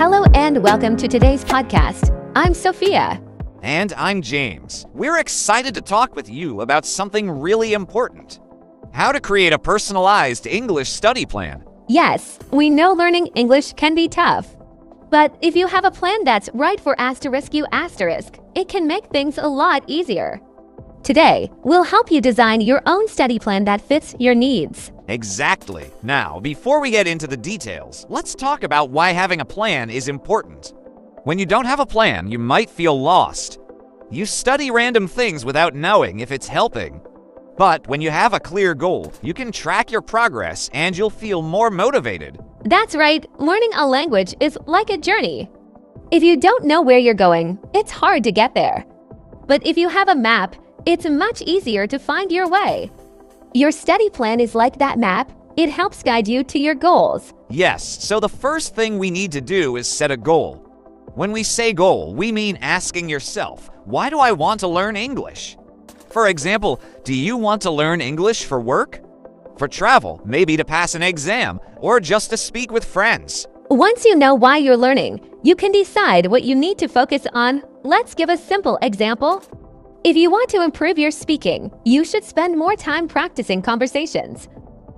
Hello and welcome to today's podcast. I'm Sophia. And I'm James. We're excited to talk with you about something really important. How to create a personalized English study plan. Yes, we know learning English can be tough. But if you have a plan that's right for **U**, it can make things a lot easier. Today, we'll help you design your own study plan that fits your needs. Exactly. Now, before we get into the details, let's talk about why having a plan is important. When you don't have a plan, you might feel lost. You study random things without knowing if it's helping. But when you have a clear goal, you can track your progress and you'll feel more motivated. That's right, learning a language is like a journey. If you don't know where you're going, it's hard to get there. But if you have a map, it's much easier to find your way. Your study plan is like that map. It helps guide you to your goals. Yes, so the first thing we need to do is set a goal. When we say goal, we mean asking yourself, why do I want to learn English? For example, do you want to learn English for work? For travel, maybe to pass an exam, or just to speak with friends? Once you know why you're learning, you can decide what you need to focus on. Let's give a simple example. If you want to improve your speaking, you should spend more time practicing conversations.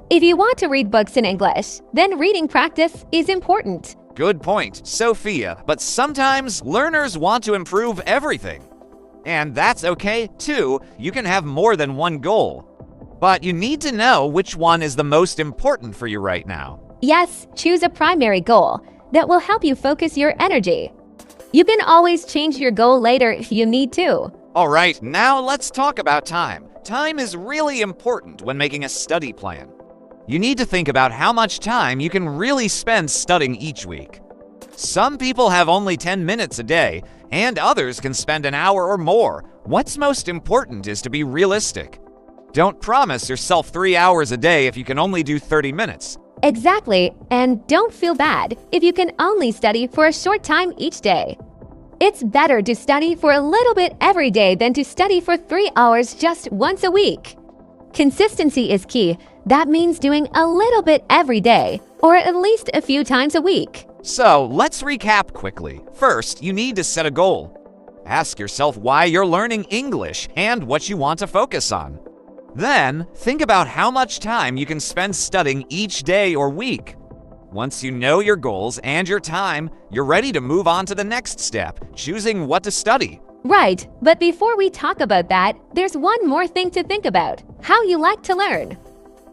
If you want to read books in English, then reading practice is important. Good point, Sophia, but sometimes learners want to improve everything. And that's okay, too. You can have more than one goal. But you need to know which one is the most important for you right now. Yes, choose a primary goal that will help you focus your energy. You can always change your goal later if you need to. All right, now let's talk about time. Time is really important when making a study plan. You need to think about how much time you can really spend studying each week. Some people have only 10 minutes a day, and others can spend an hour or more. What's most important is to be realistic. Don't promise yourself 3 hours a day if you can only do 30 minutes. Exactly, and don't feel bad if you can only study for a short time each day. It's better to study for a little bit every day than to study for 3 hours just once a week. Consistency is key. That means doing a little bit every day, or at least a few times a week. So, let's recap quickly. First, you need to set a goal. Ask yourself why you're learning English and what you want to focus on. Then, think about how much time you can spend studying each day or week. Once you know your goals and your time, you're ready to move on to the next step, choosing what to study. Right, but before we talk about that, there's one more thing to think about: how you like to learn.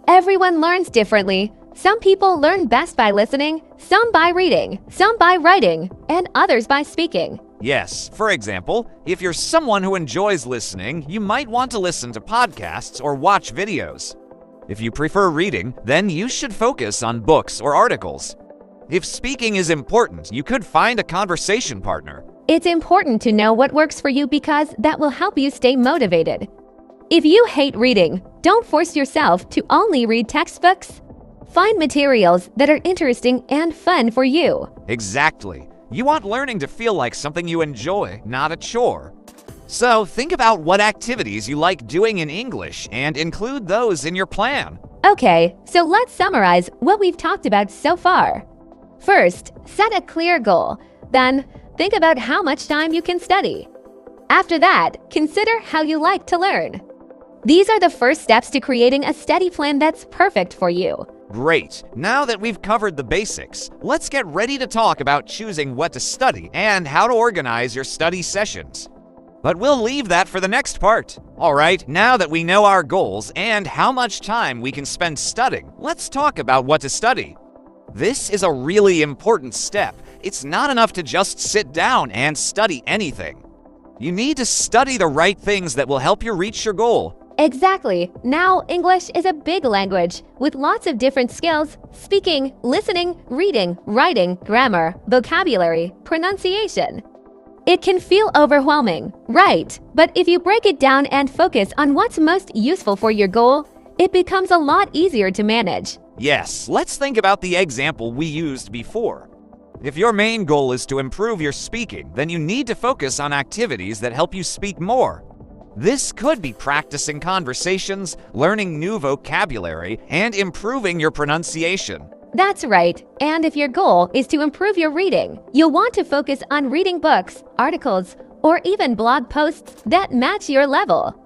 Everyone learns differently. Some people learn best by listening, some by reading, some by writing, and others by speaking. Yes, for example, if you're someone who enjoys listening, you might want to listen to podcasts or watch videos. If you prefer reading, then you should focus on books or articles. If speaking is important, you could find a conversation partner. It's important to know what works for you because that will help you stay motivated. If you hate reading, don't force yourself to only read textbooks. Find materials that are interesting and fun for you. Exactly. You want learning to feel like something you enjoy, not a chore. So think about what activities you like doing in English and include those in your plan. Okay, so let's summarize what we've talked about so far. First, set a clear goal. Then, think about how much time you can study. After that, consider how you like to learn. These are the first steps to creating a study plan that's perfect for you. Great. Now that we've covered the basics, let's get ready to talk about choosing what to study and how to organize your study sessions. But we'll leave that for the next part. All right, now that we know our goals and how much time we can spend studying, let's talk about what to study. This is a really important step. It's not enough to just sit down and study anything. You need to study the right things that will help you reach your goal. Exactly. Now, English is a big language with lots of different skills: speaking, listening, reading, writing, grammar, vocabulary, pronunciation. It can feel overwhelming, right? But if you break it down and focus on what's most useful for your goal, it becomes a lot easier to manage. Yes, let's think about the example we used before. If your main goal is to improve your speaking, then you need to focus on activities that help you speak more. This could be practicing conversations, learning new vocabulary, and improving your pronunciation. That's right. And if your goal is to improve your reading, you'll want to focus on reading books, articles, or even blog posts that match your level.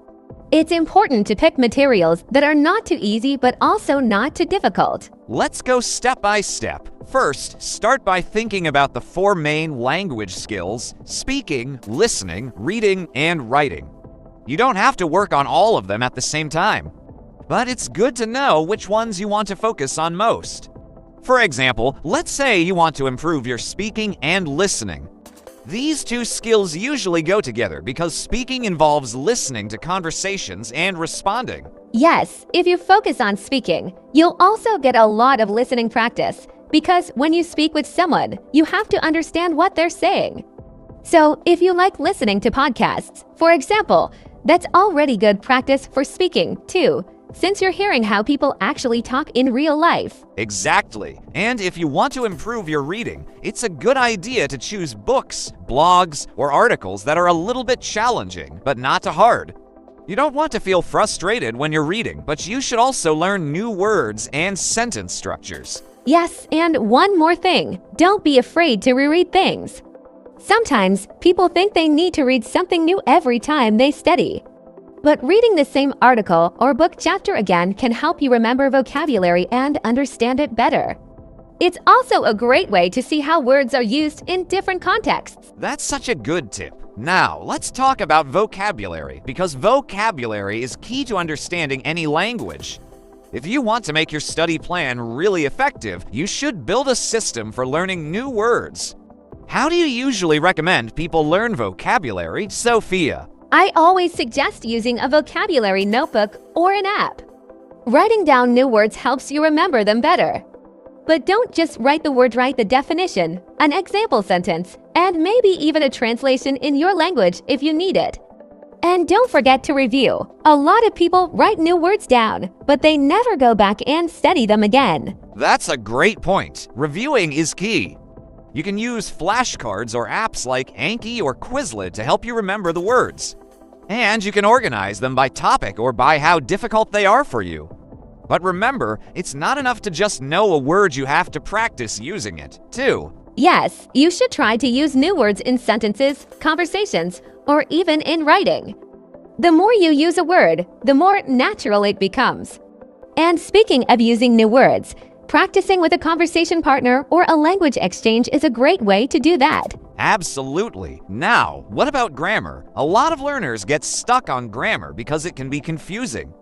It's important to pick materials that are not too easy but also not too difficult. Let's go step by step. First, start by thinking about the 4 main language skills: speaking, listening, reading, and writing. You don't have to work on all of them at the same time, but it's good to know which ones you want to focus on most. For example, let's say you want to improve your speaking and listening. These 2 skills usually go together because speaking involves listening to conversations and responding. Yes, if you focus on speaking, you'll also get a lot of listening practice because when you speak with someone, you have to understand what they're saying. So, if you like listening to podcasts, for example, that's already good practice for speaking, too, since you're hearing how people actually talk in real life. Exactly. And if you want to improve your reading, it's a good idea to choose books, blogs, or articles that are a little bit challenging, but not too hard. You don't want to feel frustrated when you're reading, but you should also learn new words and sentence structures. Yes, and one more thing, don't be afraid to reread things. Sometimes people think they need to read something new every time they study. But reading the same article or book chapter again can help you remember vocabulary and understand it better. It's also a great way to see how words are used in different contexts. That's such a good tip. Now, let's talk about vocabulary, because vocabulary is key to understanding any language. If you want to make your study plan really effective, you should build a system for learning new words. How do you usually recommend people learn vocabulary, Sophia? I always suggest using a vocabulary notebook or an app. Writing down new words helps you remember them better. But don't just write the definition, an example sentence, and maybe even a translation in your language if you need it. And don't forget to review. A lot of people write new words down, but they never go back and study them again. That's a great point. Reviewing is key. You can use flashcards or apps like Anki or Quizlet to help you remember the words. And you can organize them by topic or by how difficult they are for you. But remember, it's not enough to just know a word, you have to practice using it, too. Yes, you should try to use new words in sentences, conversations, or even in writing. The more you use a word, the more natural it becomes. And speaking of using new words, practicing with a conversation partner or a language exchange is a great way to do that. Absolutely. Now, what about grammar? A lot of learners get stuck on grammar because it can be confusing.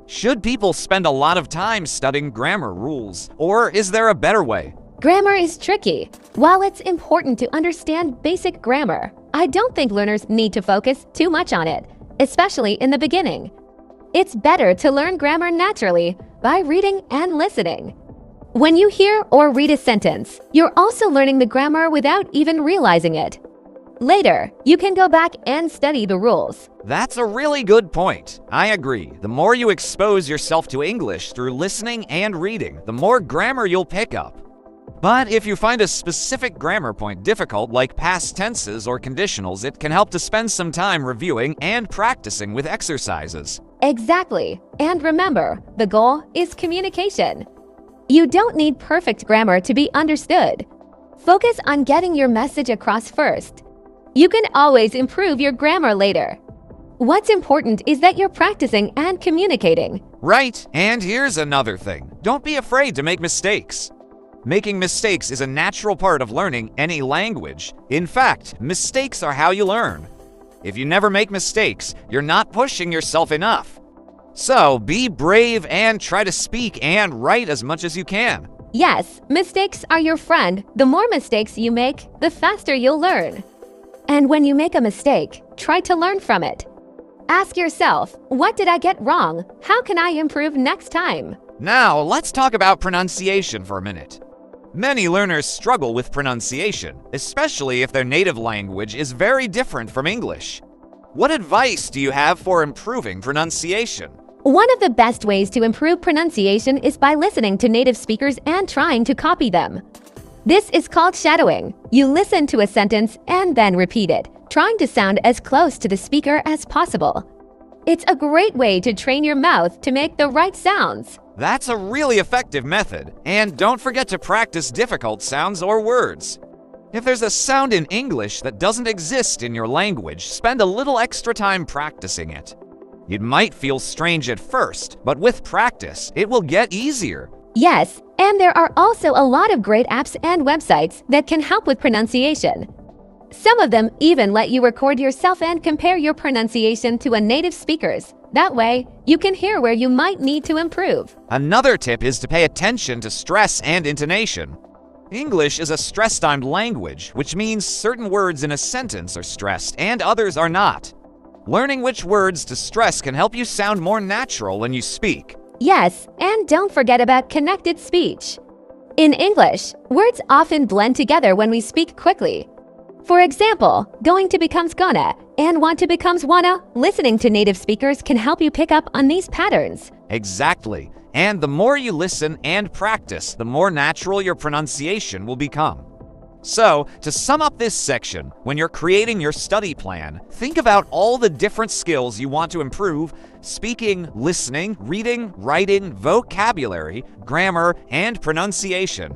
Should people spend a lot of time studying grammar rules, or is there a better way? Grammar is tricky. While it's important to understand basic grammar, I don't think learners need to focus too much on it, especially in the beginning. It's better to learn grammar naturally by reading and listening. When you hear or read a sentence, you're also learning the grammar without even realizing it. Later, you can go back and study the rules. That's a really good point. I agree. The more you expose yourself to English through listening and reading, the more grammar you'll pick up. But if you find a specific grammar point difficult, like past tenses or conditionals, it can help to spend some time reviewing and practicing with exercises. Exactly. And remember, the goal is communication. You don't need perfect grammar to be understood. Focus on getting your message across first. You can always improve your grammar later. What's important is that you're practicing and communicating. Right, and here's another thing. Don't be afraid to make mistakes. Making mistakes is a natural part of learning any language. In fact, mistakes are how you learn. If you never make mistakes, you're not pushing yourself enough. So, be brave and try to speak and write as much as you can. Yes, mistakes are your friend. The more mistakes you make, the faster you'll learn. And when you make a mistake, try to learn from it. Ask yourself, what did I get wrong? How can I improve next time? Now, let's talk about pronunciation for a minute. Many learners struggle with pronunciation, especially if their native language is very different from English. What advice do you have for improving pronunciation? One of the best ways to improve pronunciation is by listening to native speakers and trying to copy them. This is called shadowing. You listen to a sentence and then repeat it, trying to sound as close to the speaker as possible. It's a great way to train your mouth to make the right sounds. That's a really effective method. And don't forget to practice difficult sounds or words. If there's a sound in English that doesn't exist in your language, spend a little extra time practicing it. It might feel strange at first, but with practice, it will get easier. Yes, and there are also a lot of great apps and websites that can help with pronunciation. Some of them even let you record yourself and compare your pronunciation to a native speaker's. That way, you can hear where you might need to improve. Another tip is to pay attention to stress and intonation. English is a stress-timed language, which means certain words in a sentence are stressed and others are not. Learning which words to stress can help you sound more natural when you speak. Yes, and don't forget about connected speech. In English, words often blend together when we speak quickly. For example, going to becomes gonna and want to becomes wanna. Listening to native speakers can help you pick up on these patterns. Exactly. And the more you listen and practice, the more natural your pronunciation will become. So, to sum up this section, when you're creating your study plan, think about all the different skills you want to improve: speaking, listening, reading, writing, vocabulary, grammar, and pronunciation.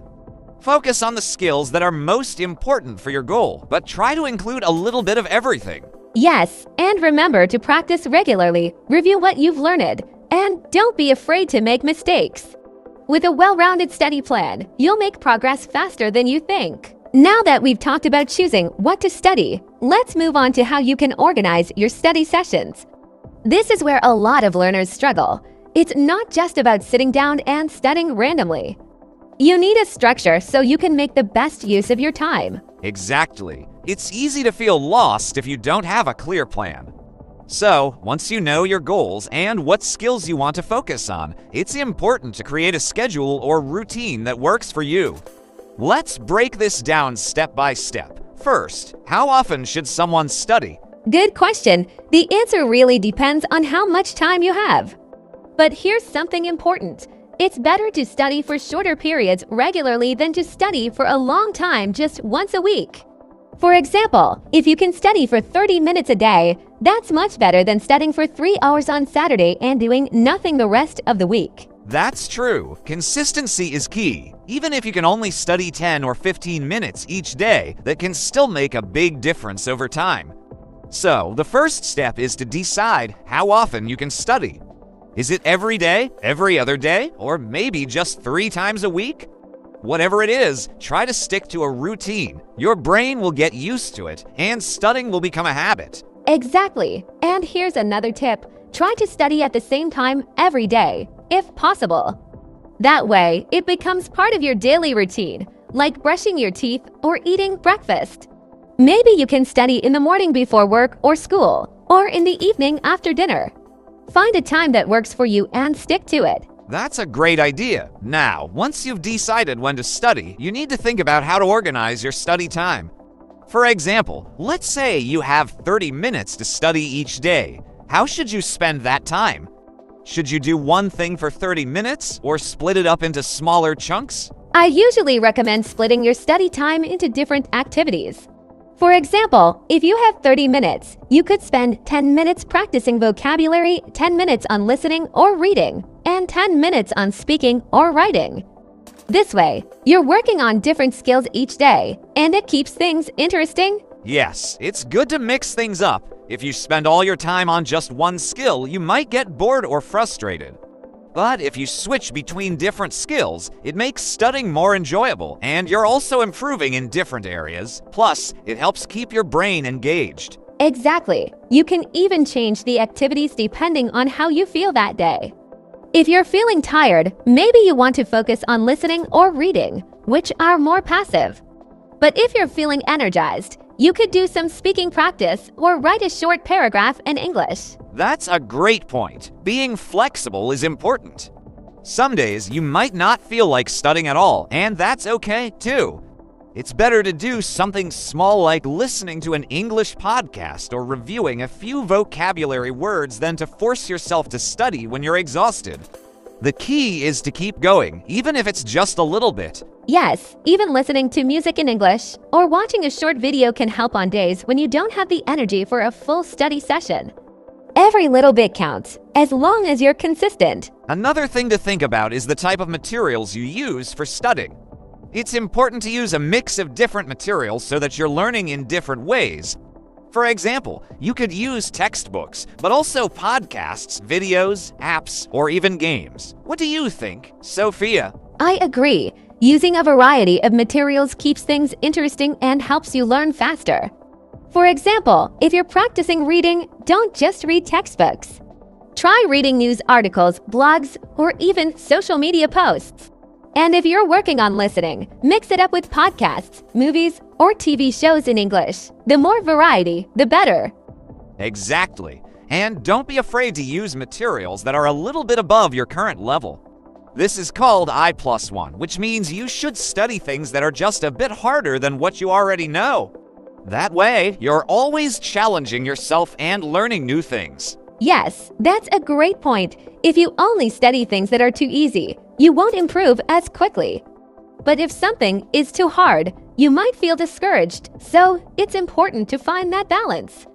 Focus on the skills that are most important for your goal, but try to include a little bit of everything. Yes, and remember to practice regularly, review what you've learned, and don't be afraid to make mistakes. With a well-rounded study plan, you'll make progress faster than you think. Now that we've talked about choosing what to study, let's move on to how you can organize your study sessions. This is where a lot of learners struggle. It's not just about sitting down and studying randomly. You need a structure so you can make the best use of your time. Exactly. It's easy to feel lost if you don't have a clear plan. So, once you know your goals and what skills you want to focus on, it's important to create a schedule or routine that works for you. Let's break this down step by step. First, how often should someone study? Good question. The answer really depends on how much time you have. But here's something important. It's better to study for shorter periods regularly than to study for a long time just once a week. For example, if you can study for 30 minutes a day, that's much better than studying for 3 hours on Saturday and doing nothing the rest of the week. That's true. Consistency is key. Even if you can only study 10 or 15 minutes each day, that can still make a big difference over time. So, the first step is to decide how often you can study. Is it every day, every other day, or maybe just 3 times a week? Whatever it is, try to stick to a routine. Your brain will get used to it, and studying will become a habit. Exactly. And here's another tip. Try to study at the same time every day, if possible. That way, it becomes part of your daily routine, like brushing your teeth or eating breakfast. Maybe you can study in the morning before work or school, or in the evening after dinner. Find a time that works for you and stick to it. That's a great idea. Now, once you've decided when to study, you need to think about how to organize your study time. For example, let's say you have 30 minutes to study each day. How should you spend that time? Should you do one thing for 30 minutes or split it up into smaller chunks? I usually recommend splitting your study time into different activities. For example, if you have 30 minutes, you could spend 10 minutes practicing vocabulary, 10 minutes on listening or reading, and 10 minutes on speaking or writing. This way, you're working on different skills each day, and it keeps things interesting. Yes, it's good to mix things up. If you spend all your time on just one skill, you might get bored or frustrated. But if you switch between different skills, it makes studying more enjoyable, and you're also improving in different areas. Plus, it helps keep your brain engaged. Exactly. You can even change the activities depending on how you feel that day. If you're feeling tired, maybe you want to focus on listening or reading, which are more passive. But if you're feeling energized, you could do some speaking practice or write a short paragraph in English. That's a great point. Being flexible is important. Some days you might not feel like studying at all, and that's okay too. It's better to do something small like listening to an English podcast or reviewing a few vocabulary words than to force yourself to study when you're exhausted. The key is to keep going, even if it's just a little bit. Yes, even listening to music in English or watching a short video can help on days when you don't have the energy for a full study session. Every little bit counts, as long as you're consistent. Another thing to think about is the type of materials you use for studying. It's important to use a mix of different materials so that you're learning in different ways. For example, you could use textbooks, but also podcasts, videos, apps, or even games. What do you think, Sophia? I agree. Using a variety of materials keeps things interesting and helps you learn faster. For example, if you're practicing reading, don't just read textbooks. Try reading news articles, blogs, or even social media posts. And if you're working on listening, mix it up with podcasts, movies, or TV shows in English. The more variety, the better. Exactly. And don't be afraid to use materials that are a little bit above your current level. This is called I+1, which means you should study things that are just a bit harder than what you already know. That way, you're always challenging yourself and learning new things. Yes, that's a great point. If you only study things that are too easy, you won't improve as quickly. But if something is too hard, you might feel discouraged, so it's important to find that balance.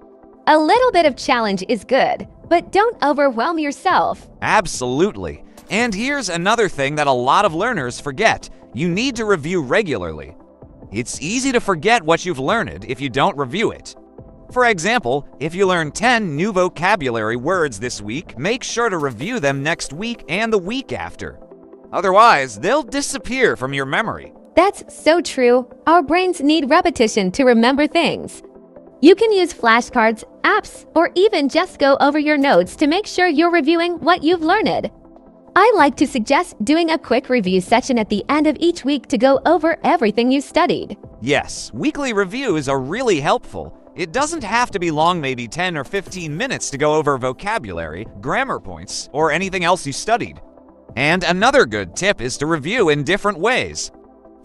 A little bit of challenge is good, but don't overwhelm yourself. Absolutely. And here's another thing that a lot of learners forget. You need to review regularly. It's easy to forget what you've learned if you don't review it. For example, if you learn 10 new vocabulary words this week, make sure to review them next week and the week after. Otherwise, they'll disappear from your memory. That's so true. Our brains need repetition to remember things. You can use flashcards, apps, or even just go over your notes to make sure you're reviewing what you've learned. I like to suggest doing a quick review session at the end of each week to go over everything you studied. Yes, weekly reviews are really helpful. It doesn't have to be long, maybe 10 or 15 minutes to go over vocabulary, grammar points, or anything else you studied. And another good tip is to review in different ways.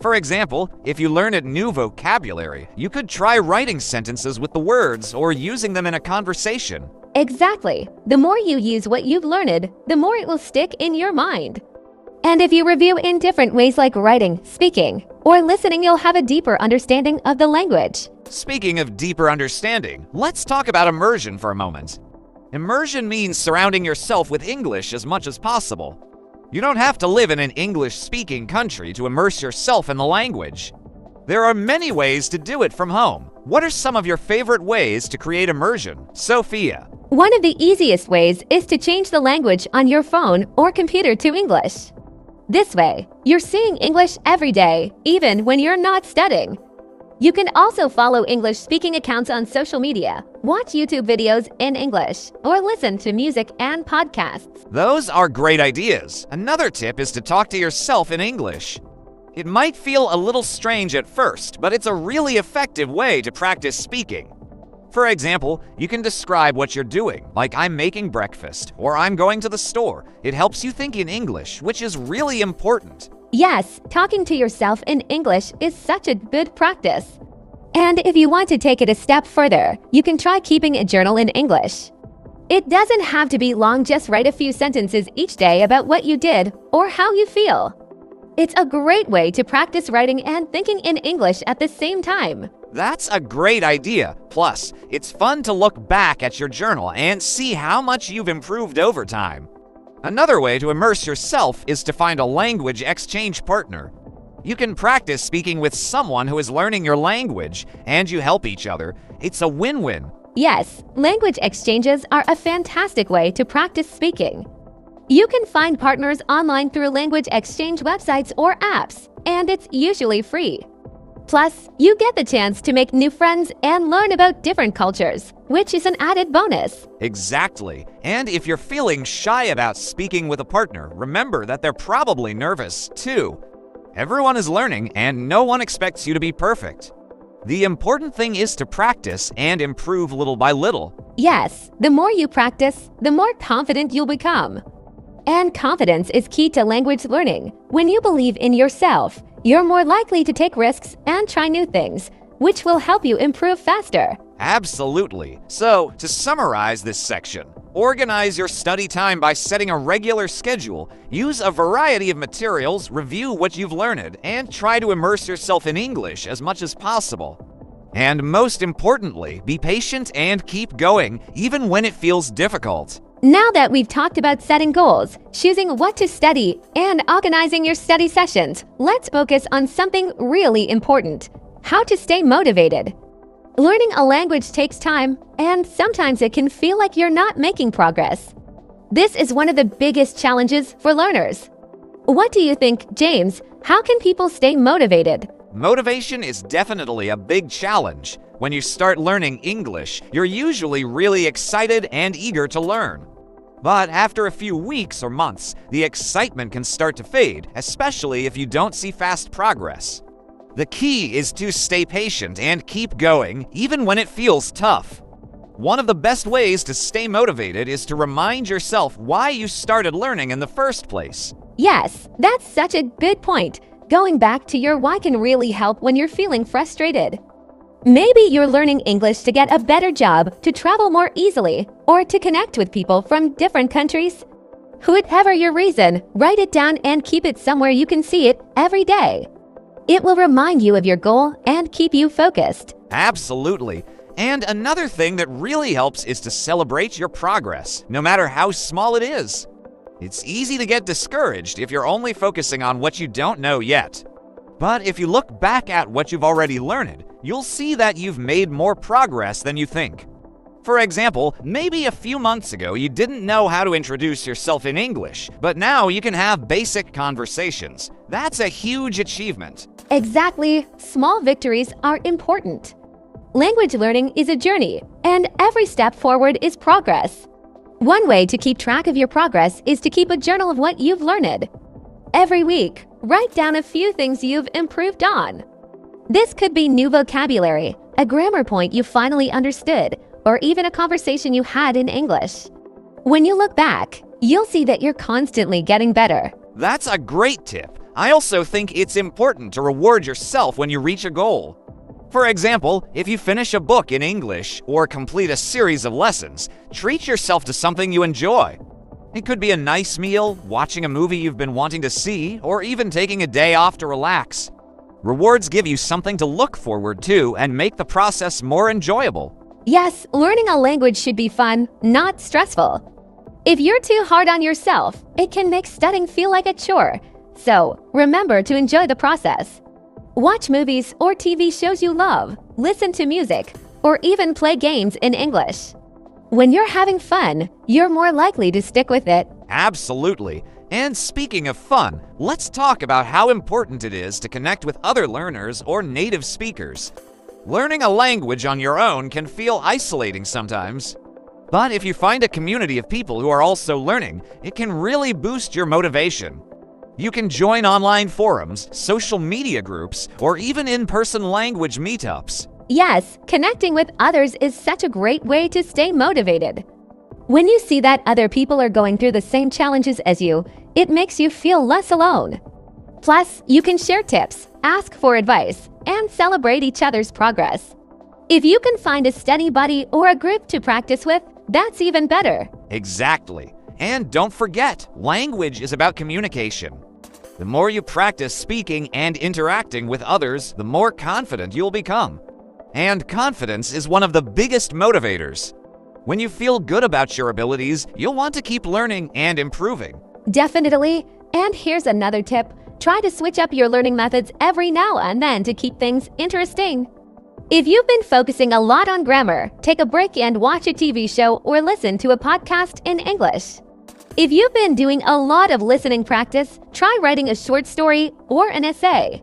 For example, if you learn a new vocabulary, you could try writing sentences with the words or using them in a conversation. Exactly. The more you use what you've learned, the more it will stick in your mind. And if you review in different ways like writing, speaking, or listening, you'll have a deeper understanding of the language. Speaking of deeper understanding, let's talk about immersion for a moment. Immersion means surrounding yourself with English as much as possible. You don't have to live in an English-speaking country to immerse yourself in the language. There are many ways to do it from home. What are some of your favorite ways to create immersion, Sophia? One of the easiest ways is to change the language on your phone or computer to English. This way, you're seeing English every day, even when you're not studying. You can also follow English-speaking accounts on social media, watch YouTube videos in English, or listen to music and podcasts. Those are great ideas. Another tip is to talk to yourself in English. It might feel a little strange at first, but it's a really effective way to practice speaking. For example, you can describe what you're doing, like I'm making breakfast, or I'm going to the store. It helps you think in English, which is really important. Yes, talking to yourself in English is such a good practice. And if you want to take it a step further, you can try keeping a journal in English. It doesn't have to be long, just write a few sentences each day about what you did or how you feel. It's a great way to practice writing and thinking in English at the same time. That's a great idea. Plus, it's fun to look back at your journal and see how much you've improved over time. Another way to immerse yourself is to find a language exchange partner. You can practice speaking with someone who is learning your language, and you help each other. It's a win-win. Yes, language exchanges are a fantastic way to practice speaking. You can find partners online through language exchange websites or apps, and it's usually free. Plus, you get the chance to make new friends and learn about different cultures, which is an added bonus. Exactly. And if you're feeling shy about speaking with a partner, remember that they're probably nervous too. Everyone is learning, and no one expects you to be perfect. The important thing is to practice and improve little by little. Yes, the more you practice, the more confident you'll become. And confidence is key to language learning. When you believe in yourself, you're more likely to take risks and try new things, which will help you improve faster. Absolutely. So, to summarize this section, organize your study time by setting a regular schedule, use a variety of materials, review what you've learned, and try to immerse yourself in English as much as possible. And most importantly, be patient and keep going, even when it feels difficult. Now that we've talked about setting goals, choosing what to study, and organizing your study sessions, let's focus on something really important: how to stay motivated. Learning a language takes time, and sometimes it can feel like you're not making progress. This is one of the biggest challenges for learners. What do you think, James? How can people stay motivated? Motivation is definitely a big challenge. When you start learning English, you're usually really excited and eager to learn. But after a few weeks or months, the excitement can start to fade, especially if you don't see fast progress. The key is to stay patient and keep going, even when it feels tough. One of the best ways to stay motivated is to remind yourself why you started learning in the first place. Yes, that's such a good point. Going back to your why can really help when you're feeling frustrated. Maybe you're learning English to get a better job, to travel more easily, or to connect with people from different countries. Whatever your reason, write it down and keep it somewhere you can see it every day. It will remind you of your goal and keep you focused. Absolutely. And another thing that really helps is to celebrate your progress, no matter how small it is. It's easy to get discouraged if you're only focusing on what you don't know yet. But if you look back at what you've already learned, you'll see that you've made more progress than you think. For example, maybe a few months ago you didn't know how to introduce yourself in English, but now you can have basic conversations. That's a huge achievement. Exactly. Small victories are important. Language learning is a journey, and every step forward is progress. One way to keep track of your progress is to keep a journal of what you've learned. Every week, write down a few things you've improved on. This could be new vocabulary, a grammar point you finally understood, or even a conversation you had in English. When you look back, you'll see that you're constantly getting better. That's a great tip. I also think it's important to reward yourself when you reach a goal. For example, if you finish a book in English or complete a series of lessons, treat yourself to something you enjoy. It could be a nice meal, watching a movie you've been wanting to see, or even taking a day off to relax. Rewards give you something to look forward to and make the process more enjoyable. Yes, learning a language should be fun, not stressful. If you're too hard on yourself, it can make studying feel like a chore. So, remember to enjoy the process. Watch movies or TV shows you love, listen to music, or even play games in English. When you're having fun, you're more likely to stick with it. Absolutely. And speaking of fun, let's talk about how important it is to connect with other learners or native speakers. Learning a language on your own can feel isolating sometimes. But if you find a community of people who are also learning, it can really boost your motivation. You can join online forums, social media groups, or even in-person language meetups. Yes, connecting with others is such a great way to stay motivated. When you see that other people are going through the same challenges as you, it makes you feel less alone. Plus, you can share tips, ask for advice, and celebrate each other's progress. If you can find a study buddy or a group to practice with, that's even better. Exactly. And don't forget, language is about communication. The more you practice speaking and interacting with others, the more confident you'll become. And confidence is one of the biggest motivators. When you feel good about your abilities, you'll want to keep learning and improving. Definitely. And here's another tip. Try to switch up your learning methods every now and then to keep things interesting. If you've been focusing a lot on grammar, take a break and watch a TV show or listen to a podcast in English. If you've been doing a lot of listening practice, try writing a short story or an essay.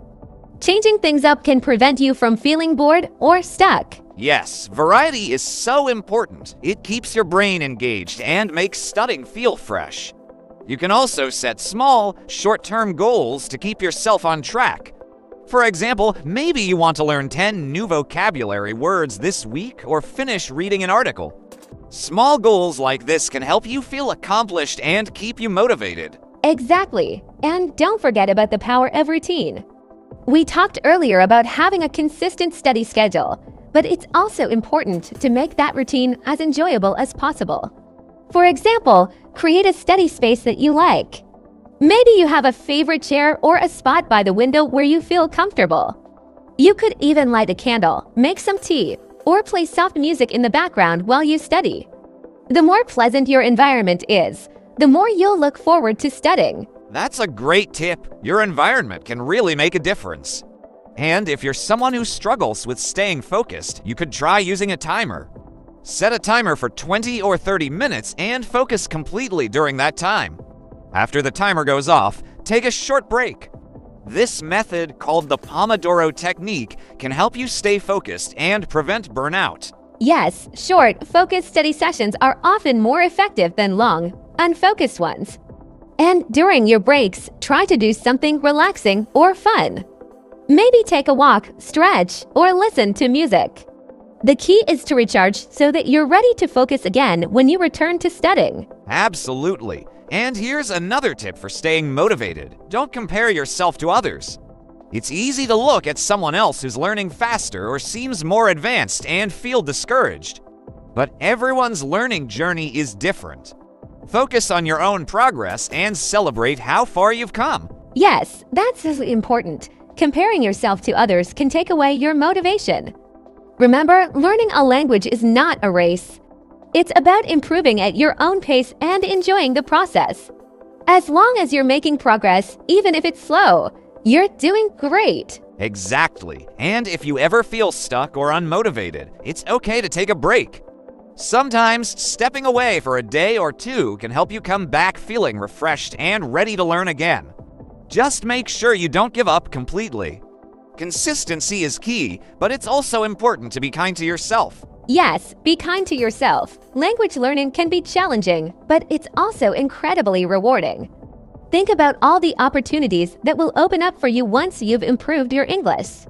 Changing things up can prevent you from feeling bored or stuck. Yes, variety is so important. It keeps your brain engaged and makes studying feel fresh. You can also set small, short-term goals to keep yourself on track. For example, maybe you want to learn 10 new vocabulary words this week or finish reading an article. Small goals like this can help you feel accomplished and keep you motivated. Exactly. And don't forget about the power of routine. We talked earlier about having a consistent study schedule, but it's also important to make that routine as enjoyable as possible. For example, create a study space that you like. Maybe you have a favorite chair or a spot by the window where you feel comfortable. You could even light a candle, make some tea, or play soft music in the background while you study. The more pleasant your environment is, the more you'll look forward to studying. That's a great tip. Your environment can really make a difference. And if you're someone who struggles with staying focused, you could try using a timer. Set a timer for 20 or 30 minutes and focus completely during that time. After the timer goes off, take a short break. This method, called the Pomodoro technique, can help you stay focused and prevent burnout. Yes, short, focused study sessions are often more effective than long, unfocused ones. And during your breaks, try to do something relaxing or fun. Maybe take a walk, stretch, or listen to music. The key is to recharge so that you're ready to focus again when you return to studying. Absolutely. And here's another tip for staying motivated. Don't compare yourself to others. It's easy to look at someone else who's learning faster or seems more advanced and feel discouraged. But everyone's learning journey is different. Focus on your own progress and celebrate how far you've come. Yes, that's really important. Comparing yourself to others can take away your motivation. Remember, learning a language is not a race. It's about improving at your own pace and enjoying the process. As long as you're making progress, even if it's slow, you're doing great. Exactly. And if you ever feel stuck or unmotivated, it's okay to take a break. Sometimes stepping away for a day or two can help you come back feeling refreshed and ready to learn again. Just make sure you don't give up completely. Consistency is key, but it's also important to be kind to yourself. Yes, be kind to yourself. Language learning can be challenging, but it's also incredibly rewarding. Think about all the opportunities that will open up for you once you've improved your English.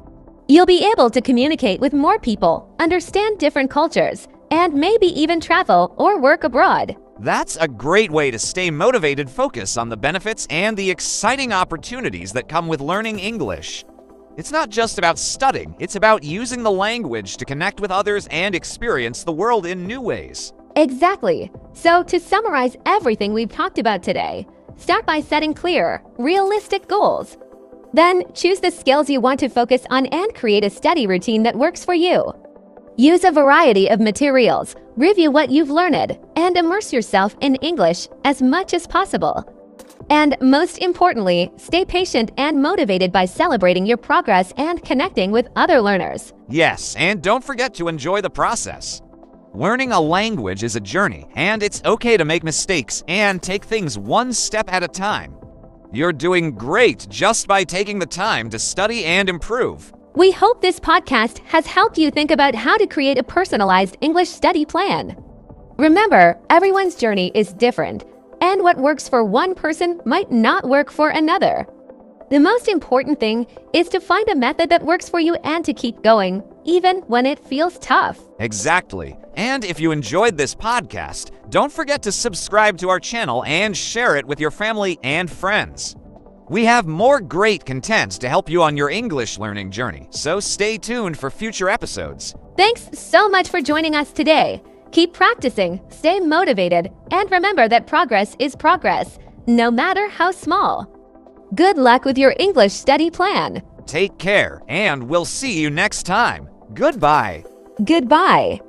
You'll be able to communicate with more people, understand different cultures, and maybe even travel or work abroad. That's a great way to stay motivated. Focus on the benefits and the exciting opportunities that come with learning English. It's not just about studying, it's about using the language to connect with others and experience the world in new ways. Exactly. So to summarize everything we've talked about today, start by setting clear, realistic goals. Then choose the skills you want to focus on and create a study routine that works for you. Use a variety of materials, review what you've learned, and immerse yourself in English as much as possible. And most importantly, stay patient and motivated by celebrating your progress and connecting with other learners. Yes, and don't forget to enjoy the process. Learning a language is a journey, and it's okay to make mistakes and take things one step at a time. You're doing great just by taking the time to study and improve. We hope this podcast has helped you think about how to create a personalized English study plan. Remember, everyone's journey is different, and what works for one person might not work for another. The most important thing is to find a method that works for you and to keep going, even when it feels tough. Exactly. And if you enjoyed this podcast, don't forget to subscribe to our channel and share it with your family and friends. We have more great content to help you on your English learning journey, so stay tuned for future episodes. Thanks so much for joining us today. Keep practicing, stay motivated, and remember that progress is progress, no matter how small. Good luck with your English study plan. Take care, and we'll see you next time. Goodbye. Goodbye.